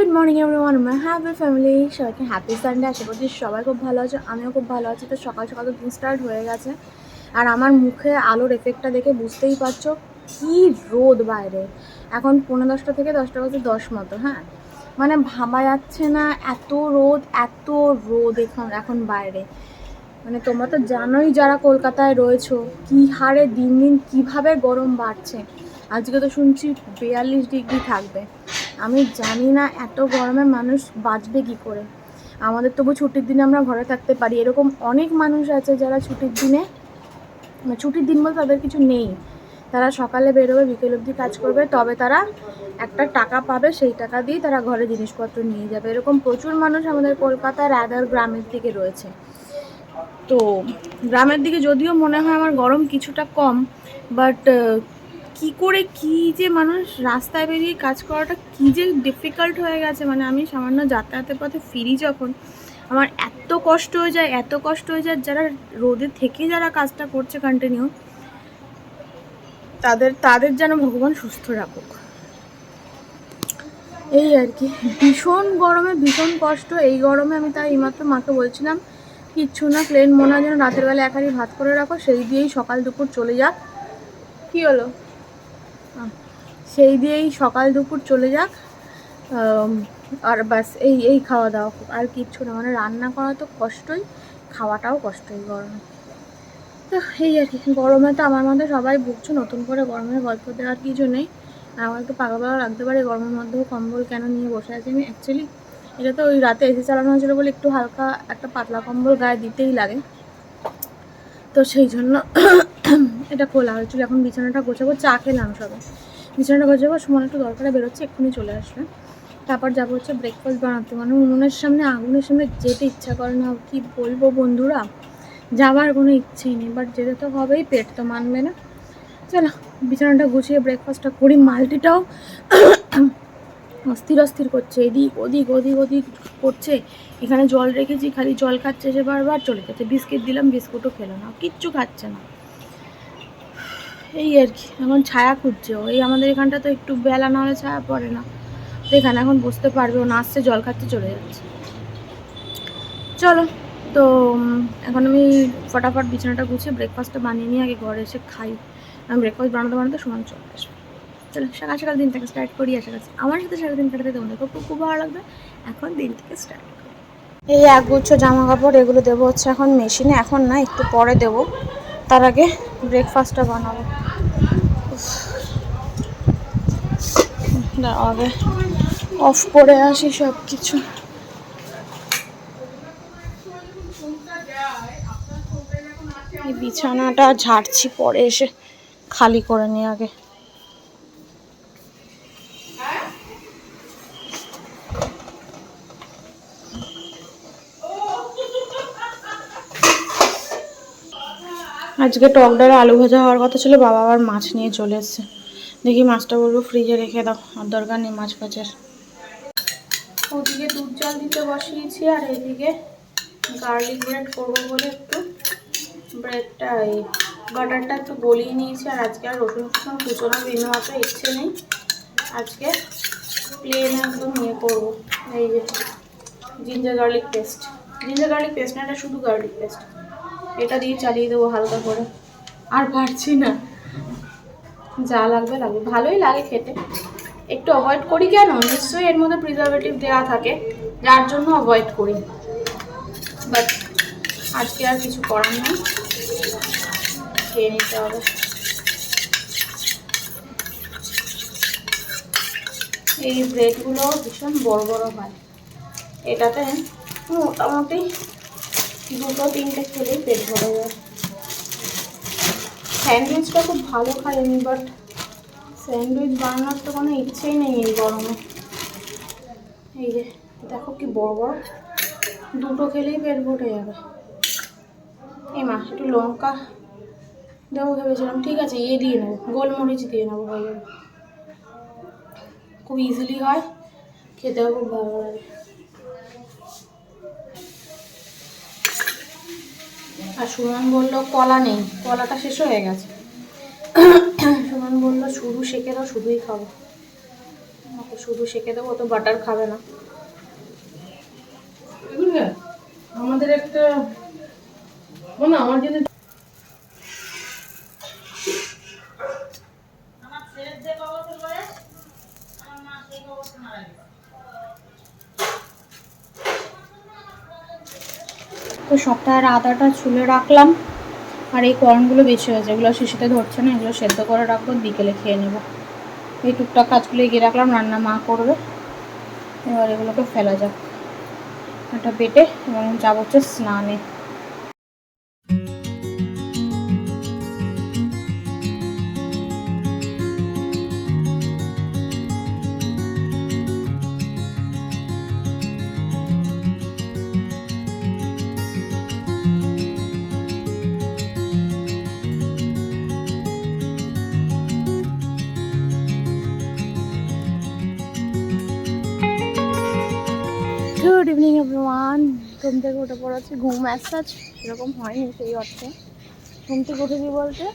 Good morning everyone, মাই happy family. সবাইকে happy Sunday. আশা করছি সবাই খুব ভালো আছে, আমিও খুব ভালো আছি। তো সকাল সকাল তো দিন স্টার্ট হয়ে গেছে, আর আমার মুখে আলোর এফেক্টটা দেখে বুঝতেই পারছো কি রোদ বাইরে। এখন 10:45 থেকে 10টা বাজে 10 মতো। হ্যাঁ, মানে ভাবা যাচ্ছে না এত রোদ, এত রোদ এখন বাইরে। মানে তোমরা তো জানোই যারা কলকাতায় রয়েছো, কী হারে দিন দিন কীভাবে গরম বাড়ছে। আজকে তো শুনছি 42 ডিগ্রি থাকবে। আমি জানি না এত গরমে মানুষ বাঁচবে কী করে। আমাদের তবু ছুটির দিনে আমরা ঘরে থাকতে পারি, এরকম অনেক মানুষ আছে যারা ছুটির দিনে, ছুটির দিন বলতে তাদের কিছু নেই, তারা সকালে বেরোবে, বিকেল অবধি কাজ করবে, তবে তারা একটা টাকা পাবে, সেই টাকা দিয়ে তারা ঘরে জিনিসপত্র নিয়ে যাবে। এরকম প্রচুর মানুষ আমাদের কলকাতার আদার গ্রামের দিকে রয়েছে। তো গ্রামের দিকে যদিও মনে হয় আমার গরম কিছুটা কম, বাট কি করে কি যে মানুষ রাস্তায় বেরিয়ে কাজ করাটা কি যে ডিফিকাল্ট হয়ে গেছে। মানে আমি সামান্য যাতায়াতের পথে ফিরি যখন, আমার এত কষ্ট হয়ে যায়, এত কষ্ট হয়ে যায়। যারা রোদে থেকে যারা কাজটা করছে কন্টিনিউ, তাদের যেন ভগবান সুস্থ রাখুক, এই আর কি। ভীষণ গরমে ভীষণ কষ্ট। এই গরমে আমি তাই এইমাত্র মাকে বলছিলাম, কিচ্ছু না, প্লেন মনে হয় যেন রাতের বেলা এক হাঁড়ি ভাত করে রাখো, সেই দিয়েই সকাল দুপুর চলে যাক। কি হলো? সেই দিয়েই সকাল দুপুর চলে যাক, আর ব্যাস এই এই খাওয়া দাওয়া, আর কিচ্ছু না। মানে রান্না করা তো কষ্টই, খাওয়াটাও কষ্টই গরমে। তো এই আর কি, গরমে তো আমার মধ্যে সবাই ভুগছো, নতুন করে গরমের গল্প দেওয়ার কিছু নেই। আমার একটু পাকাপাকা লাগতে পারে গরমের মধ্যেও, কম্বল কেন নিয়ে বসে আছি আমি। অ্যাকচুয়ালি এটা তো ওই রাতে এসি চালানো হয়েছিলো বলে একটু হালকা একটা পাতলা কম্বল গায়ে দিতেই লাগে, তো সেই জন্য এটা খোলা হয়েছিল। এখন বিছানাটা গোছাবো, চা খেলাম সবে, বিছানাটা গোছাবো, সময় একটু দরকারে বেরোচ্ছে, এক্ষুনি চলে আসবে। তারপর যাবো হচ্ছে ব্রেকফাস্ট বানাতে। মানে উনুনের সামনে, আগুনের সামনে যেতে ইচ্ছা করে না, কি বলবো বন্ধুরা, যাওয়ার কোনো ইচ্ছেই নেই, বাট যেতে তো হবেই, পেট তো মানবে না। চলো বিছানাটা গুছিয়ে ব্রেকফাস্টটা করি। মাল্টিটাও অস্থির অস্থির করছে, এদিক ওদিক ওদিক ওদিক করছে। এখানে জল রেখেছি, খালি জল খাচ্ছে, সে বারবার চলে যাচ্ছে। বিস্কিট দিলাম, বিস্কুটও খেলো না, কিচ্ছু খাচ্ছে না। এই আর কি, এখন ছায়া খুঁজছে ও। এই আমাদের এখানটা তো একটু বেলা না হলে ছায়া পড়ে না, তো এখানে এখন বসতে পারবে ও না, আসছে জল খাচ্ছে চলে যাচ্ছে। চলো, তো এখন আমি ফটাফট বিছানাটা গুছিয়ে ব্রেকফাস্টটা বানিয়ে নিয়ে আগে ঘরে এসে খাই। আমি ব্রেকফাস্ট বানাতে বানাতে সময় চলে আসবে। চলো সকাল সকাল দিনটাকে স্টার্ট করি। আশা করছি আমার সাথে সারাদিন কাটাতে তোমাদের খুব খুব ভালো লাগবে। এখন দিন থেকে স্টার্ট করি। এই একগুচ্ছ জামা কাপড়, এগুলো দেবো হচ্ছে এখন মেশিনে, এখন না একটু পরে দেবো, তার আগে ব্রেকফাস্টটা বানাবো। আগে অফ করে আসি সব কিছু। এই বিছানাটা ঝাড়ছি, পরে এসে খালি করে নিই আগে। আজকে টক ডাল আলু ভাজা হওয়ার কথা ছিল, বাবা আবার মাছ নিয়ে চলে এসছে। দেখি মাছটা বলবো ফ্রিজে রেখে দাও, আর দরকার নেই মাছ ভাজার। ওদিকে দুধ জল দিতে বসিয়েছি, আর এদিকে গার্লিক ব্রেড করবো বলে একটু ব্রেডটা, এই বাটারটা একটু গলিয়ে নিয়েছি। আর আজকে আর রসুন ফসুন কুচোনো বিন্দু মাত্র ইচ্ছে নেই, আজকে প্লেন একদম ইয়ে করবো। এই যে ginger garlic paste, ginger garlic paste না, এটা শুধু গার্লিক পেস্ট, এটা দিয়ে চালিয়ে দেবো হালকা করে। আর পারছি না, যা লাগবে লাগবে, ভালোই লাগে খেতে। একটু অ্যাভয়েড করি কেন, নিশ্চয়ই এর মধ্যে প্রিজারভেটিভ দেওয়া থাকে, যার জন্য অ্যাভয়েড করি, বাট আজকে আর কিছু করার নেই, খেয়ে নিতে হবে। এই ব্রেডগুলো ভীষণ বড় বড় হয়, এটাতে মোটামুটি 2-3টে খেলেই পেট ভরে যায়। স্যান্ডউইচটা খুব ভালো খাই আমি, বাট স্যান্ডউইচ বানানোর তো কোনো ইচ্ছেই নেই এই গরমে। এই যে দেখো কি বড় বড়, 2টো খেলেই পেট ভরে যাবে। এই মা একটু লঙ্কা দেবো ভেবেছিলাম, ঠিক আছে ইয়ে দিয়ে নেবো, গোলমরিচ দিয়ে নেবো, হয়ে যাবে। খুব ইজিলি হয়, খেতেও খুব ভালো লাগে। আর সুমন বললো কলা নেই, কলাটা শেষ হয়ে গেছে। সুমন বললো শুধু শেখে দাও, শুধুই খাবো। ওকে শুধু সেঁকে দেবো, তো বাটার খাবে না। আমাদের একটা মানে আমার জন্য তো সপ্তাহের আদাটা ছুলে রাখলাম, আর এই কর্নগুলো বেশি হয়েছে, এগুলো শিশিতে ধরছে না, এগুলো সেদ্ধ করে রাখবো, বিকেলে খেয়ে নেবো। এই টুকটাক কাজগুলো এগিয়ে রাখলাম, রান্না মা করবে। এবার এগুলোকে ফেলা যাক, এটা বেটে এবং যাব হচ্ছে স্নানে। Good evening everyone. ঘুম থেকে উঠে পড়েছি, ঘুম অ্যাজ সেরকম হয়নি সেই অর্থে। ঘুম থেকে উঠেছি বলতে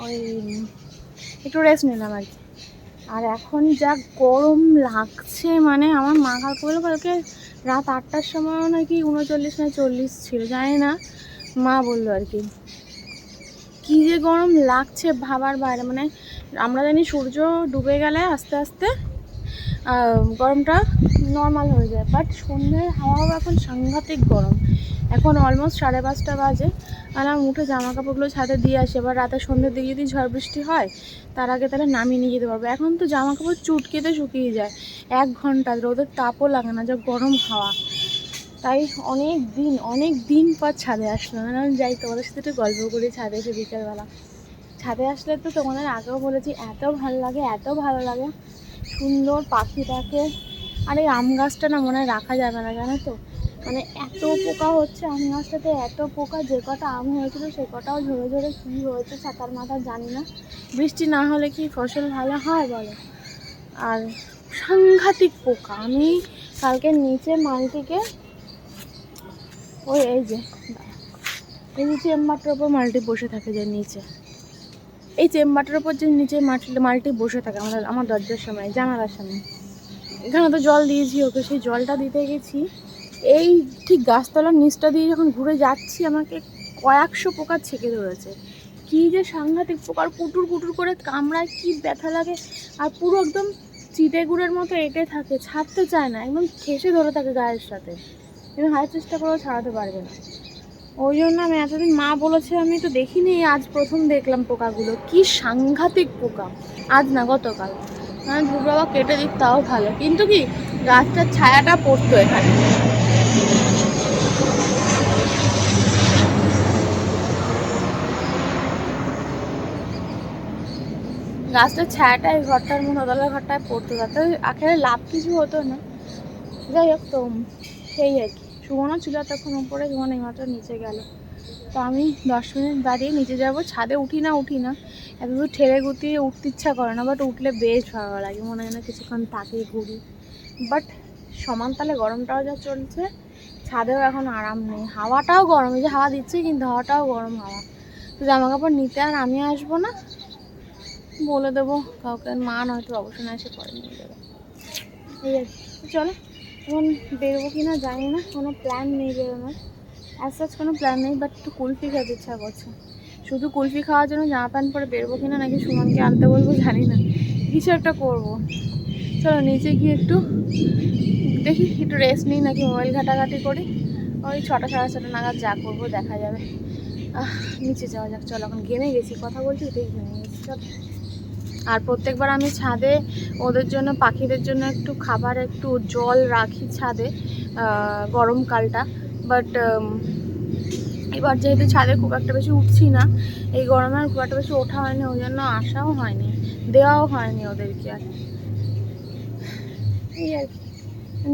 ওই একটু রেস্ট নিলাম আর কি। আর এখন যা গরম লাগছে, মানে আমার মা কালকে বললো কালকে রাত 8টার সময়ও নাকি 39 না 40 ছিল, জানি না, মা বললো আর কি। কী যে গরম লাগছে ভাবার বাইরে। মানে আমরা জানি সূর্য ডুবে গেলে আস্তে আস্তে গরমটা নর্মাল হয়ে যায়, বাট সন্ধ্যের হাওয়াও এখন সাংঘাতিক গরম। এখন অলমোস্ট 5:30 বাজে, আর আমি উঠে জামা কাপড়গুলো ছাদে দিয়ে আসি। এবার রাতে সন্ধ্যের দিকে যদি ঝড় বৃষ্টি হয় তার আগে তাহলে নামিয়ে নিয়ে যেতে পারবো। এখন তো জামা কাপড় চুটকিতে শুকিয়ে যায় 1 ঘন্টা, রোদের তাপও লাগে না, যা গরম হাওয়া। তাই অনেক দিন পর ছাদে আসলাম। আমি যাই তোমাদের সাথে একটু গল্প করি ছাদে এসে বিকেলবেলা। ছাদে আসলে তো তোমাদের আগেও বলেছি এত ভালো লাগে, এত ভালো লাগে, সুন্দর পাখি দেখে। আর এই আম গাছটা না মনে হয় রাখা যাবে না, জানো তো, মানে এত পোকা হচ্ছে আম গাছটাতে, এত পোকা। যে কটা আম হয়েছিল সে কটাও ঝরে ঝরে কী হয়েছে ছাতার মাথা জানি না। বৃষ্টি না হলে কি ফসল ভালো হয় বলো? আর সাংঘাতিক পোকা। আমি কালকে নিচে মালটিকে ওই এই যে চেম্বারটার ওপর মালটি বসে থাকে, যে নিচে এই চেম্বারটার ওপর যে নিচে মালটি বসে থাকে আমার দরজার সামনে, জানালার সামনে। এখানে তো জল দিয়েছি ওকে, সেই জলটা দিতে গেছি, এই ঠিক গাছতলার নিচটা দিয়ে যখন ঘুরে যাচ্ছি আমাকে কয়েকশো পোকা ছেঁকে ধরেছে। কী যে সাংঘাতিক পোকার, কুটুর কুটুর করে কামড়ায়, কী ব্যথা লাগে। আর পুরো একদম চিটে গুড়ের মতো এঁটে থাকে, ছাড়তে চায় না, একদম ঠেসে ধরে থাকে গায়ের সাথে, কিন্তু হাজার চেষ্টা করেও ছাড়াতে পারবে না। ওই জন্য আমি এতদিন মা বলেছে আমি তো দেখিনি, আজ প্রথম দেখলাম পোকাগুলো, কি সাংঘাতিক পোকা। আজ না গতকাল, মানে দুর্বাবা কেটে দিক তাও ভালো, কিন্তু কি গাছটার ছায়াটা পড়তো এখানে। গাছটার ছায়াটা এই ঘরটার মধ্যে দোতলার ঘরটায় পড়তো, তাতে আখেরে লাভ কিছু হতো না। যাই হোক, তো সেই আর কি। সুমনও ছিল তখন উপরে, সুমন এইমাত্র নিচে গেল। তো আমি 10 মিনিট দাঁড়িয়ে নিচে যাব। ছাদে উঠি না এত দূর ঠেলে গুটিয়ে উঠতে ইচ্ছা করে না, বাট উঠলে বেশ ভালো লাগে, মনে হয় না কিছুক্ষণ তাকিয়ে ঘুরি। বাট সমান তালে গরমটাও যা চলছে, ছাদেও এখন আরাম নেই, হাওয়াটাও গরম, এই যে হাওয়া দিচ্ছে কিন্তু হাওয়াটাও গরম হাওয়া। তো জামা কাপড় নিতে আর আমি আসবো না, বলে দেবো কাউকে, মা নয়তো অবশ্য না এসে পরে নিয়ে যাবে, এই আর কি। চলো, এখন বেরোবো কি না জানি না, কোনো প্ল্যান নেই বেরোনোর, অ্যাজ সাচ কোনো প্ল্যান নেই, বাট একটু কুলফি খেতে ইচ্ছা করছে। শুধু কুলফি খাওয়ার জন্য জামা প্যান্ট পরে বেরোবো কিনা, নাকি সুমনকে আনতে বলবো জানি না, কিছু একটা করবো। চলো নিচে গিয়ে একটু দেখি, একটু রেস্ট নিই, নাকি মোবাইল ঘাটাঘাটি করি। ওই 6টা 6:30 নাগাদ যা করবো দেখা যাবে। নিচে যাওয়া যাক, চলো। এখন ঘেমে গেছি, কথা বলছি ওটাই ঘেমে গেছি, চলো। আর প্রত্যেকবার আমি ছাদে ওদের জন্য, পাখিদের জন্য একটু খাবার, একটু জল রাখি ছাদে গরমকালটা, বাট এবার যেহেতু ছাদে খুব একটা বেশি উঠছি না, এই গরমে আর খুব একটা বেশি ওঠা হয়নি, ওই জন্য আসাও হয়নি, দেওয়াও হয়নি ওদেরকে। আর এই আর কি,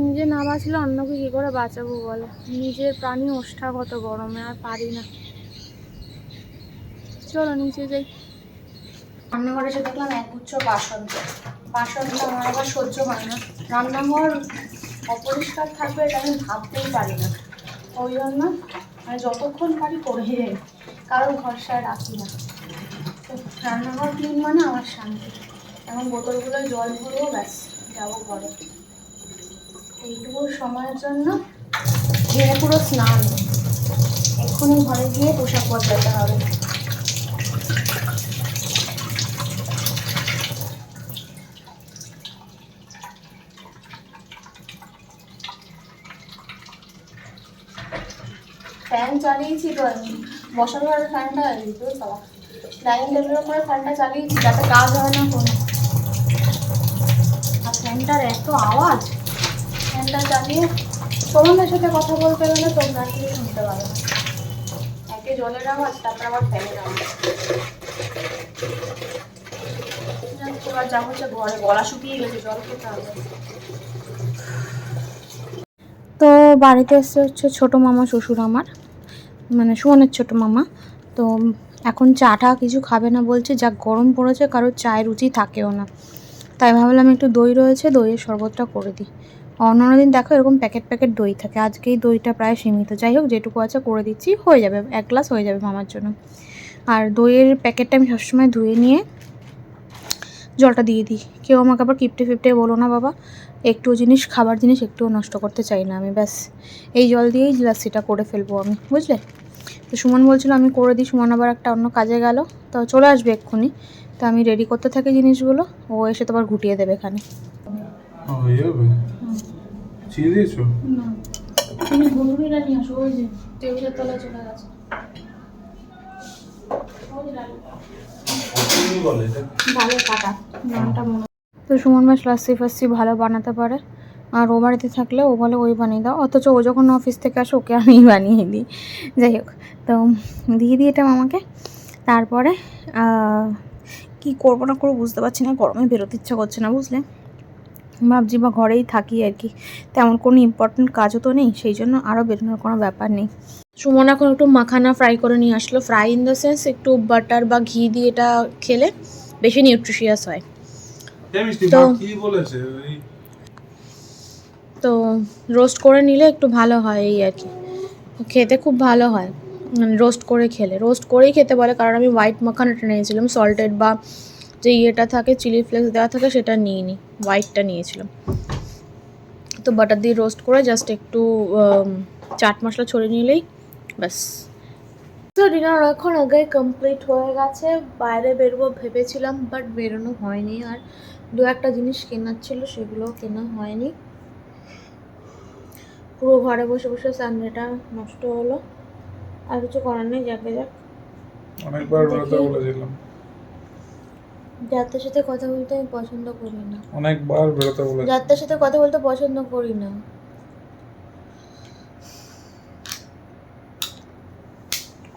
নিজে না বাঁচলে অন্যকে কী করে বাঁচাবো বলো? নিজের প্রাণী ওষ্ঠাগত গরমে আর পারি না। চলো নিচে যাই। রান্নাঘরে এসে দেখলাম একগুচ্ছ বাসনটা আমার আবার সহ্য হয় না। রান্নাঘর অপরিষ্কার থাকবে এটা আমি ভাবতেই পারি না, ওই জন্য মানে যতক্ষণ পারি করে যাই, কারোর ভরসায় রাখি না। তো রান্নাঘর ক্লিন মানে আমার শান্তি। এখন বোতলগুলোয় জল ভরবো, ব্যাস যাবো ঘরে এইটুকু সময়ের জন্য ঘেরে পুরো স্নান এক্ষুনি ঘরে গিয়ে পোশাক বদলাতে হবে। ফ্যান চালিয়েছি তো আমি বসার ঘরের ফ্যানটা দিতে চালা ডাইনিং টেবিলের উপরে ফ্যানটা চালিয়েছি যাতে কাজ হয় না কোনো। আর ফ্যানটার এত আওয়াজ, ফ্যানটা চালিয়ে তোমাদের সাথে কথা বলতে গেলে তোমরা আসলে শুনতে পাবে না। একে জলের আওয়াজ, তারপর আবার ফ্যানের আওয়াজ। এবার যা হচ্ছে ঘরে গলা শুকিয়ে গেছে, জল খেতে হবে। তো বাড়িতে এসে হচ্ছে ছোটো মামা শ্বশুর আমার, মানে সুমনের ছোটো মামা। তো এখন চাটা কিছু খাবে না বলছে, যা গরম পড়েছে কারোর চায়ের রুচি থাকেও না। তাই ভাবলাম একটু দই রয়েছে, দইয়ের শরবতটা করে দিই। অন্যান্য দিন দেখো এরকম প্যাকেট প্যাকেট দই থাকে, আজকেই দইটা প্রায় সীমিত। যাই হোক যেটুকু আছে করে দিচ্ছি, হয়ে যাবে, 1 গ্লাস হয়ে যাবে মামার জন্য। আর দইয়ের প্যাকেটটা আমি সবসময় ধুয়ে নিয়ে জলটা দিয়ে দিই। কেউ আমাকে আবার কিপটে ফিপটে বলো না বাবা, একটুও জিনিস, খাবার জিনিস একটুও নষ্ট করতে চাই না আমি। ব্যাস এই জল দিয়েই লাস্সিটা করে ফেলবো আমি, বুঝলে। তো সুমন বলছিল আমি করে দিই, সুমন আবার একটা অন্য কাজে গেল, তো চলে আসবে এক্ষুনি। তো আমি রেডি করতে থাকি জিনিসগুলো, ও এসে তো আবার ঘুটিয়ে দেবে এখানে। হয়ে যাবে। চিড়ে দিয়েছো? না তুমি ঘুটুনিটা নিয়ে আসো, ওই যে টেবিলের তলায় চলে গেছে। কি বলে এটা? ডালের কাটা নামটা মনে। তো সুমন মাস লাস্সি ফাস্সি ভালো বানাতে পারে, আর ও বাড়িতে থাকলে ও বলে ওই বানিয়ে দাও, অথচ ও যখন অফিস থেকে আসে ওকে আমি বানিয়ে দিই। যাই হোক, তো দিয়ে দিই এটা মামাকে। তারপরে কি করবো না করবো বুঝতে পারছি না, গরমে বেরোতে ইচ্ছা করছে না, বুঝলে। ভাবছি বা ঘরেই থাকি আর কি, তেমন কোনো ইম্পর্টেন্ট কাজও তো নেই, সেই জন্য আরও বেরোনোর কোনো ব্যাপার নেই। সুমন এখন একটু মাখানা ফ্রাই করে নিয়ে আসলো, ফ্রাই ইন দ্য সেন্স একটু বাটার বা ঘি দিয়ে এটা খেলে বেশি নিউট্রিশিয়াস হয়। তো রোস্ট করে নিলে একটু ভালো হয় এই আর কি, খেতে খুব ভালো হয়। মানে রোস্ট করে খেলে, রোস্ট করেই খেতে বলে, কারণ আমি হোয়াইট মাখানাটা নিয়েছিলাম, সল্টেড বা যে ইয়েটা থাকে চিলি ফ্লেক্স দেওয়া থাকে সেটা নিইনি, হোয়াইটটা নিয়েছিলাম। তো বাটার দিয়ে রোস্ট করে জাস্ট একটু চাট মশলা ছড়িয়ে নিলেই ব্যাস। তো ডিনার এখন আগে কমপ্লিট হয়ে গেছে, বাইরে বেরোবো ভেবেছিলাম বাট বেরোনো হয়নি। আর দু একটা জিনিস কেনার ছিল সেগুলোও কেনা হয়নি, পুরো ঘরে বসে বসে সানডেটা নষ্ট হলো। আর কিছু করার নেই, যাকে যাক। অনেকবার বেরোতে বলেছিলাম, যাত্রার সাথে কথা বলতে আমি পছন্দ করি না, অনেকবার বেরোতে বলেছিলাম। যাত্রার সাথে কথা বলতে পছন্দ করি না।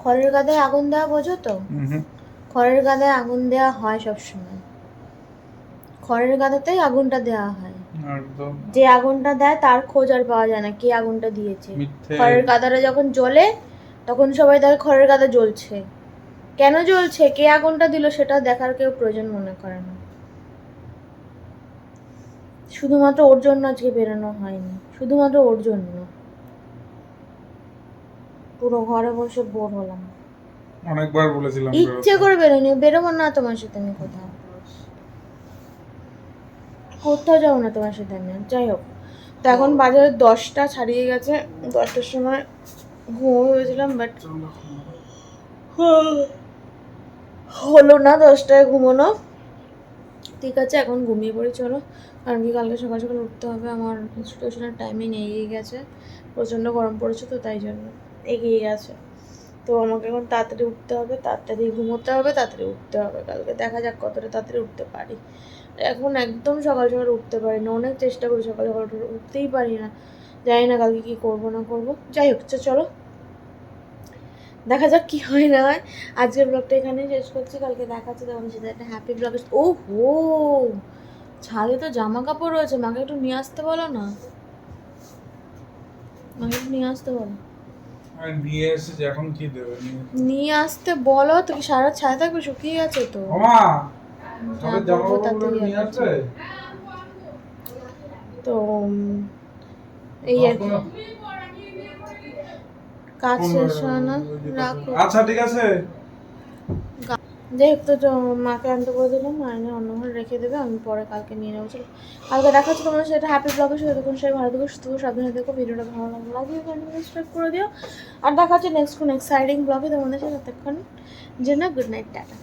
খড়ের গাদায় আগুন দেওয়া বোঝো তো? খড়ের গাদায় আগুন দেওয়া হয় সবসময়, খড়ের গাদাতেই আগুনটা দেওয়া হয়। একদম যে আগুনটা দেয় তার খোঁজ আর পাওয়া যায় না, কে আগুনটা দিয়েছে। মিথ্যে। খড়ের গাদাটা যখন জ্বলে তখন সবাই দেখে খড়ের গাদা জ্বলছে, কেন জ্বলছে, কে আগুনটা দিল সেটা দেখার কেউ প্রয়োজন মনে করে না। শুধুমাত্র ওর জন্য আজকে বেরোনো হয়নি, শুধুমাত্র ওর জন্য। পুরো ঘরে বসে বোর হলাম, অনেকবার বলেছিলাম ইচ্ছে করে বেরোনি, বেরোবো না তোমার সাথে আমি, কোথাও কোথাও যাবো না তোমার সাথে আমি। যাই হোক, তো এখন বাজে 10টা ছাড়িয়ে গেছে, 10টার সময় ঘুমো ভেবেছিলাম বাট হলো না 10টায় ঘুমোনো। ঠিক আছে এখন ঘুমিয়ে পড়ি চলো, কারণ কি কালকে সকাল সকাল উঠতে হবে, আমার ইনস্টিটিউশনের টাইমিং এগিয়ে গেছে, প্রচণ্ড গরম পড়েছে তো তাই জন্য এগিয়ে গেছে। তো আমাকে এখন তাড়াতাড়ি উঠতে হবে, তাড়াতাড়ি ঘুমোতে হবে, তাড়াতাড়ি উঠতে হবে। কালকে দেখা যাক কতটা তাড়াতাড়ি উঠতে পারি। এখন একদম সকাল সকাল উঠতে পারি না, অনেক চেষ্টা করি সকাল সকাল উঠতেই পারি না, জানি না কালকে কী করবো না করবো। যাই হোক চলো দেখা যাক কী হয় না হয়। আজকের ব্লগটা এখানেই শেষ করছি, কালকে দেখাচ্ছি তোমাদের সাথে একটা হ্যাপি ব্লগ। ও হো, ছাদে তো জামা কাপড় রয়েছে, মাকে একটু নিয়ে আসতে বলো না, মাকে একটু নিয়ে আসতে বলো। নিয়ে এসেছে, এখন কি দেবে? নিয়ে আসতে বলো, তো কি সারা ছায়া থাকবে, শুকিয়ে গেছে তো। তো এই আর কি, কাজ শেষ হয় না, রাখো। আচ্ছা ঠিক আছে। যাই হোক, তো মাকে আনতে করে দিলাম, মা এনে অন্য ঘরে রেখে দেবে, আমি পরে কালকে নিয়ে নেবো। চলো কালকে দেখা হচ্ছে তোমার সেটা হ্যাপি ব্লগে, সেটা তখন সেই ভালো থেকো, সুস্থ থেকো, সাবধানে দেখো। ভিডিওটা ভালো লাগলে লাইক সাবস্ক্রাইব করে দিও। আর দেখা হচ্ছে নেক্সট কোন এক্সাইটিং ব্লগে তোমাদের সাথে। ততক্ষণ জন্য গুড নাইট, টাটা।